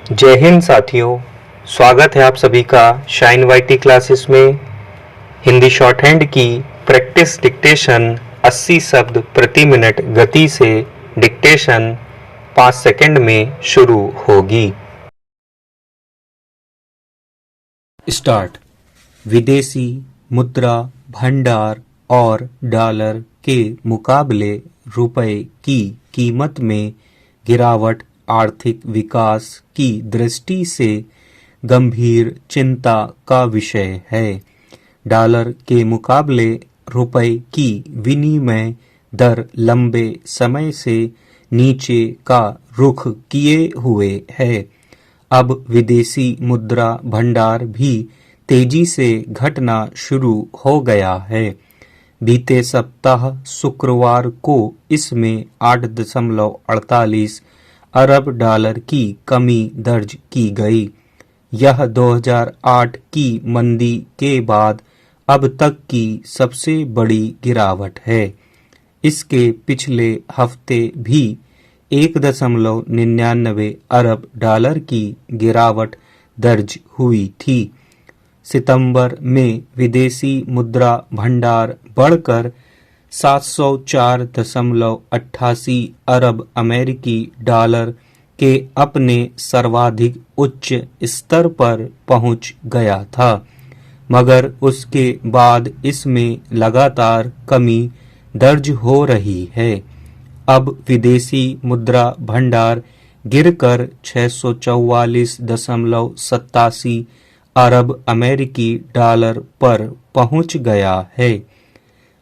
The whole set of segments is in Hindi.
जय हिंद साथियों, स्वागत है आप सभी का शाइन वाईटी क्लासेस में। हिंदी शॉर्ट हैंड की प्रैक्टिस डिक्टेशन 80 शब्द प्रति मिनट गति से डिक्टेशन 5 सेकंड में शुरू होगी। स्टार्ट। विदेशी मुद्रा भंडार और डॉलर के मुकाबले रुपए की कीमत में गिरावट आर्थिक विकास की दृष्टि से गंभीर चिंता का विषय है। डॉलर के मुकाबले रुपए की विनिमय दर लंबे समय से नीचे का रुख किए हुए है। अब विदेशी मुद्रा भंडार भी तेजी से घटना शुरू हो गया है। बीते सप्ताह शुक्रवार को इसमें 8.48 अरब डॉलर की कमी दर्ज की गई। यह 2008 की मंदी के बाद अब तक की सबसे बड़ी गिरावट है। इसके पिछले हफ्ते भी 1.99 अरब डॉलर की गिरावट दर्ज हुई थी। सितंबर में विदेशी मुद्रा भंडार बढ़कर 704.88 अरब अमेरिकी डॉलर के अपने सर्वाधिक उच्च स्तर पर पहुंच गया था, मगर उसके बाद इसमें लगातार कमी दर्ज हो रही है। अब विदेशी मुद्रा भंडार गिरकर 644.87 अरब अमेरिकी डॉलर पर पहुंच गया है।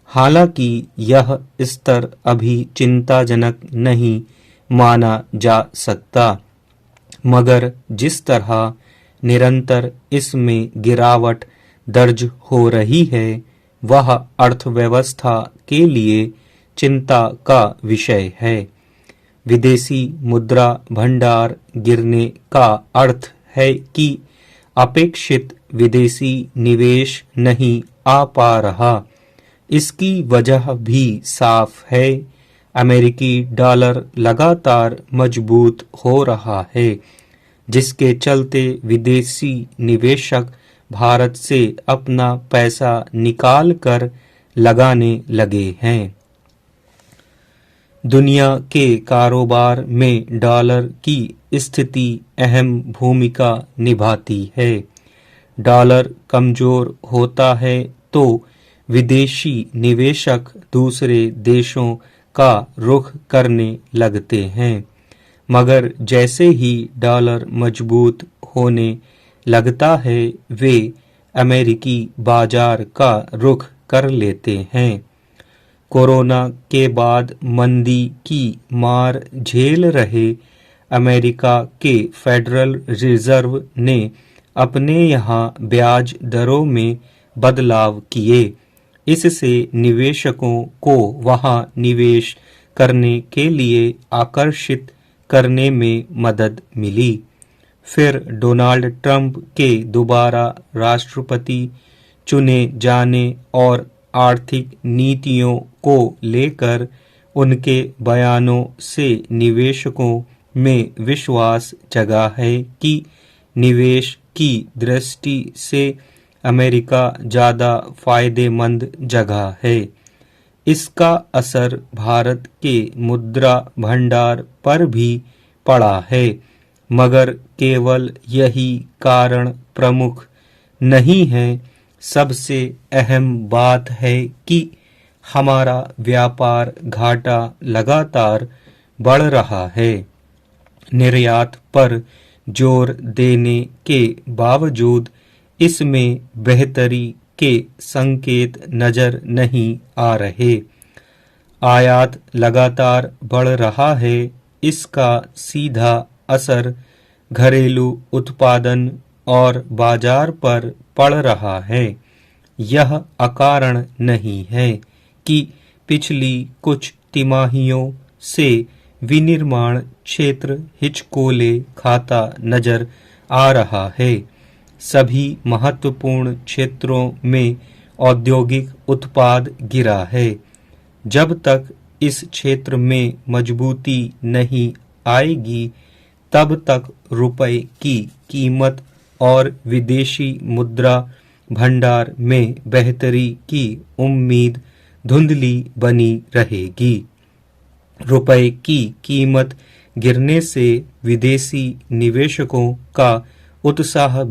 हालांकि यह स्तर अभी चिंताजनक नहीं माना जा सकता, मगर जिस तरह निरंतर इसमें गिरावट दर्ज हो रही है वह अर्थव्यवस्था के लिए चिंता का विषय है। विदेशी मुद्रा भंडार गिरने का अर्थ है कि अपेक्षित विदेशी निवेश नहीं आ पा रहा। इसकी वजह भी साफ है। अमेरिकी डॉलर लगातार मजबूत हो रहा है, जिसके चलते विदेशी निवेशक भारत से अपना पैसा निकाल कर लगाने लगे हैं। दुनिया के कारोबार में डॉलर की स्थिति अहम भूमिका निभाती है। डॉलर कमजोर होता है तो विदेशी निवेशक दूसरे देशों का रुख करने लगते हैं, मगर जैसे ही डॉलर मजबूत होने लगता है वे अमेरिकी बाजार का रुख कर लेते हैं। कोरोना के बाद मंदी की मार झेल रहे अमेरिका के फेडरल रिजर्व ने अपने यहाँ ब्याज दरों में बदलाव किए। इससे निवेशकों को वहां निवेश करने के लिए आकर्षित करने में मदद मिली। फिर डोनाल्ड ट्रंप के दोबारा राष्ट्रपति चुने जाने और आर्थिक नीतियों को लेकर उनके बयानों से निवेशकों में विश्वास जगा है कि निवेश की दृष्टि से अमेरिका ज़्यादा फायदेमंद जगह है। इसका असर भारत के मुद्रा भंडार पर भी पड़ा है, मगर केवल यही कारण प्रमुख नहीं है। सबसे अहम बात है कि हमारा व्यापार घाटा लगातार बढ़ रहा है। निर्यात पर जोर देने के बावजूद इसमें बेहतरी के संकेत नजर नहीं आ रहे। आयात लगातार बढ़ रहा है। इसका सीधा असर घरेलू उत्पादन और बाजार पर पड़ रहा है। यह अकारण नहीं है कि पिछली कुछ तिमाहियों से विनिर्माण क्षेत्र हिचकोले खाता नजर आ रहा है। सभी महत्वपूर्ण क्षेत्रों में औद्योगिक उत्पाद गिरा है। जब तक इस क्षेत्र में मजबूती नहीं आएगी तब तक रुपए की कीमत और विदेशी मुद्रा भंडार में बेहतरी की उम्मीद धुंधली बनी रहेगी। रुपए की कीमत गिरने से विदेशी निवेशकों का उत्साह